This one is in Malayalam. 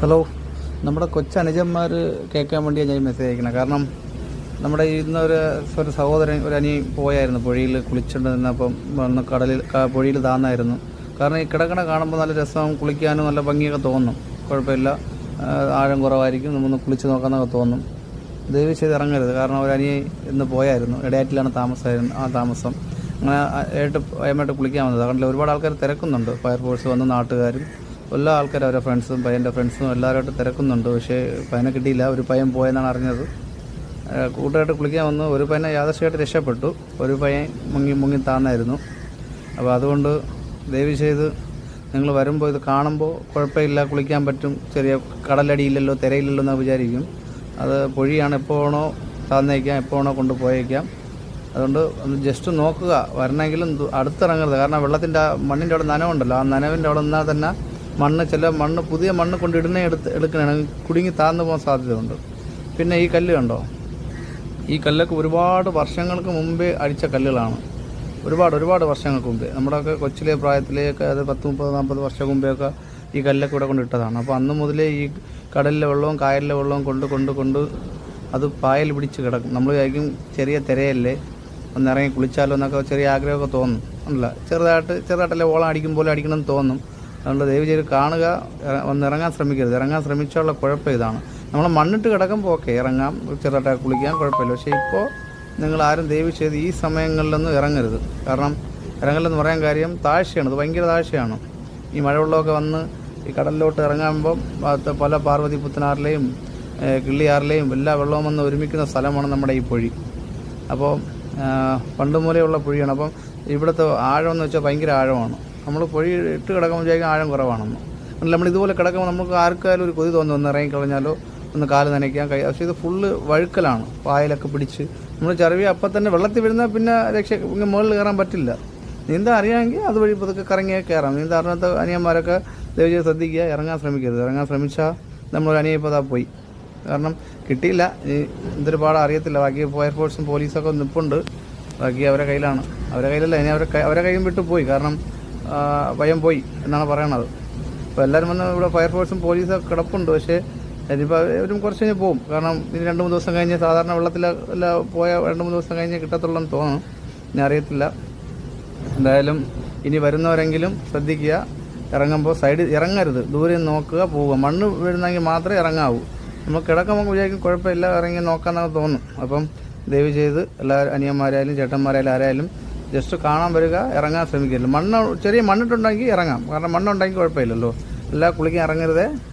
ഹലോ, നമ്മുടെ കൊച്ചനുജന്മാർ കേൾക്കാൻ വേണ്ടിയാണ് ഞാൻ മെസ്സേജ് അയക്കുന്നത്. കാരണം നമ്മുടെ ഇന്നൊരു സഹോദരൻ ഒരു അനിയൻ പോയായിരുന്നു, പുഴയിൽ കുളിച്ചുകൊണ്ട് നിന്നപ്പം വന്ന് പുഴയിൽ താന്നായിരുന്നു. കാരണം ഈ കിടക്കണ കാണുമ്പോൾ നല്ല രസം, കുളിക്കാനും നല്ല ഭംഗിയൊക്കെ തോന്നും. കുഴപ്പമില്ല, ആഴം കുറവായിരിക്കും, നമ്മൊന്ന് കുളിച്ച് നോക്കാമെന്നൊക്കെ തോന്നും. ദയവ് ചെയ്ത് ഇറങ്ങരുത്. കാരണം ഒരു അനിയൻ ഇന്ന് പോയായിരുന്നു, ഇടയാറ്റിലാണ് താമസം. അങ്ങനെ അയമായിട്ട് കുളിക്കാൻ വന്നത്. അതുകൊണ്ട് ഒരുപാട് ആൾക്കാർ തിരക്കുന്നുണ്ട്. ഫയർഫോഴ്സ് വന്ന് നാട്ടുകാരും എല്ലാ ആൾക്കാരും അവരുടെ ഫ്രണ്ട്സും പയ്യൻ്റെ ഫ്രണ്ട്സും എല്ലാവരുമായിട്ട് തിരക്കുന്നുണ്ട്. പക്ഷേ പയ്യനെ കിട്ടിയില്ല. ഒരു പയ്യൻ പോയെന്നാണ് അറിഞ്ഞത്. കൂട്ടുകാരായിട്ട് കുളിക്കാൻ വന്നു. ഒരു പയ്യനെ യാദൃശ്ചികമായിട്ട് രക്ഷപ്പെട്ടു, ഒരു പയ്യൻ മുങ്ങി താന്നായിരുന്നു. അപ്പോൾ അതുകൊണ്ട് ദയവ് ചെയ്ത് നിങ്ങൾ വരുമ്പോൾ ഇത് കാണുമ്പോൾ കുഴപ്പമില്ല, കുളിക്കാൻ പറ്റും, ചെറിയ കടലടിയില്ലല്ലോ തിരയില്ലല്ലോ എന്ന് വിചാരിക്കും. അത് പൊഴിയാണ്, എപ്പോഴാണോ താന്നേക്കാം, എപ്പോഴാണോ കൊണ്ടുപോയേക്കാം. അതുകൊണ്ട് ഒന്ന് ജസ്റ്റ് നോക്കുക. വരണമെങ്കിലും അടുത്തിറങ്ങരുത്. കാരണം വെള്ളത്തിൻ്റെ മണ്ണിൻ്റെ അവിടെ നനവുണ്ടല്ലോ, ആ നനവിൻ്റെ അവിടെ നിന്നാൽ തന്നെ പുതിയ മണ്ണ് കൊണ്ട് എടുക്കണമെങ്കിൽ കുടുങ്ങി താഴ്ന്നു പോകാൻ സാധ്യതയുണ്ട്. പിന്നെ ഈ കല്ല് കണ്ടോ, ഈ കല്ലൊക്കെ ഒരുപാട് വർഷങ്ങൾക്ക് മുമ്പേ അടിച്ച കല്ലുകളാണ്. ഒരുപാട് വർഷങ്ങൾക്ക് മുമ്പേ, നമ്മുടെയൊക്കെ കൊച്ചിലെ പ്രായത്തിലേക്ക്, അത് 10-30-40 വർഷം മുമ്പെയൊക്കെ ഈ കല്ലൊക്കെ ഇവിടെ കൊണ്ടിട്ടതാണ്. അപ്പോൾ അന്ന് മുതലേ ഈ കടലിലെ വെള്ളവും കായലിലെ വെള്ളവും കൊണ്ട് അത് പായൽ പിടിച്ച് കിടക്കും. നമ്മൾ വിചാരിക്കും ചെറിയ തിരയല്ലേ, ഒന്നിറങ്ങി കുളിച്ചാലോ എന്നൊക്കെ ചെറിയ ആഗ്രഹമൊക്കെ തോന്നും. അല്ല, ചെറുതായിട്ടല്ലേ ഓളം അടിക്കും പോലെ അടിക്കണമെന്ന് തോന്നും. അതുകൊണ്ട് ദയവ് ചെയ്ത് കാണുക, ഇറങ്ങാൻ ശ്രമിക്കരുത്. ഇറങ്ങാൻ ശ്രമിച്ചാലുള്ള കുഴപ്പം ഇതാണ്. നമ്മൾ മണ്ണിട്ട് കിടക്കുമ്പോൾ ഓക്കെ, ഇറങ്ങാം, ചെറുതായിട്ട് കുളിക്കാൻ കുഴപ്പമില്ല. പക്ഷേ ഇപ്പോൾ നിങ്ങൾ ആരും ദയവ് ചെയ്ത് ഈ സമയങ്ങളിലൊന്നും ഇറങ്ങരുത്. കാരണം ഇറങ്ങലെന്ന് പറയാൻ കാര്യം താഴ്ചയാണ്, ഇത് ഭയങ്കര താഴ്ചയാണ്. ഈ മഴവെള്ളമൊക്കെ വന്ന് ഈ കടലിലോട്ട് ഇറങ്ങുമ്പം പല പാർവതി പുത്തനാറിലെയും കിള്ളിയാറിലെയും എല്ലാ വെള്ളവും വന്ന് ഒരുമിക്കുന്ന സ്ഥലമാണ് നമ്മുടെ ഈ പൊഴി. അപ്പോൾ പണ്ട് മൂലയുള്ള പൊഴിയാണ്. അപ്പം ഇവിടുത്തെ ആഴമെന്ന് വെച്ചാൽ ഭയങ്കര ആഴമാണ്. നമ്മൾ പൊഴി ഇട്ട് കിടക്കുമ്പോൾ വിചാരിക്കും ആഴം കുറവാണെന്ന്. നമ്മൾ ഇതുപോലെ കിടക്കുമ്പോൾ നമുക്ക് ആർക്കായാലും ഒരു കൊതി തോന്നും, ഒന്ന് ഇറങ്ങിക്കളഞ്ഞാലോ, ഒന്ന് കാല് നനയ്ക്കാൻ കഴിയും. പക്ഷേ ഇത് ഫുള്ള് വഴുക്കലാണ്, പായലൊക്കെ പിടിച്ച് നമ്മൾ ചെറിയ അപ്പം തന്നെ വെള്ളത്തിൽ വീഴുന്നാൽ പിന്നെ മുകളിൽ കയറാൻ പറ്റില്ല. നീന്താൻ അറിയാമെങ്കിൽ അതുവഴി പതുക്കെ കറങ്ങിയാൽ കയറാം. നീന്താൻ അറിയാത്ത അനിയന്മാരൊക്കെ ദയവ് ചെയ്ത് ശ്രദ്ധിക്കുക, ഇറങ്ങാൻ ശ്രമിക്കരുത്. ഇറങ്ങാൻ ശ്രമിച്ചാൽ നമ്മളൊരു അനിയൻ ഇപ്പോൾ പോയി. കാരണം കിട്ടിയില്ല, എന്തൊരു പാടാ അറിയത്തില്ല. ബാക്കി ഫയർഫോഴ്സും പോലീസൊക്കെ നിൽപ്പുണ്ട്, ബാക്കി അവരുടെ കയ്യിലാണ്. അവരുടെ കയ്യിലല്ല, ഇനി അവരെ കയ്യും വിട്ടു പോയി. കാരണം ഭയം പോയി എന്നാണ് പറയണത്. അപ്പോൾ എല്ലാവരും വന്ന് ഇവിടെ ഫയർഫോഴ്സും പോലീസൊക്കെ കിടപ്പുണ്ട്. പക്ഷേ ഇനിയിപ്പോൾ അവരും കുറച്ച് കഴിഞ്ഞ് പോകും. കാരണം ഇനി 2-3 ദിവസം കഴിഞ്ഞ്, സാധാരണ വെള്ളത്തിലെല്ലാം പോയാൽ 2-3 ദിവസം കഴിഞ്ഞ് കിട്ടത്തുള്ളൂ തോന്നുന്നു, ഞാൻ അറിയത്തില്ല. എന്തായാലും ഇനി വരുന്നവരെങ്കിലും ശ്രദ്ധിക്കുക, ഇറങ്ങുമ്പോൾ സൈഡിൽ ഇറങ്ങരുത്, ദൂരെ നോക്കുക, പോവുക. മണ്ണ് വീഴുന്നെങ്കിൽ മാത്രമേ ഇറങ്ങാവൂ. നമ്മൾ കിടക്കുമ്പോൾ വിചാരിക്കും കുഴപ്പമില്ല, ഇറങ്ങി നോക്കാമെന്നൊക്കെ തോന്നും. അപ്പം ദയവ് ചെയ്ത് എല്ലാ അനിയന്മാരായാലും ചേട്ടന്മാരായാലും ആരായാലും ജസ്റ്റ് കാണാൻ വരിക, ഇറങ്ങാൻ ശ്രമിക്കരുത്. ചെറിയ മണ്ണിട്ടുണ്ടെങ്കിൽ ഇറങ്ങാം. കാരണം മണ്ണുണ്ടെങ്കിൽ കുഴപ്പമില്ലല്ലോ. എല്ലാം കുളിക്കാൻ ഇറങ്ങരുതേ.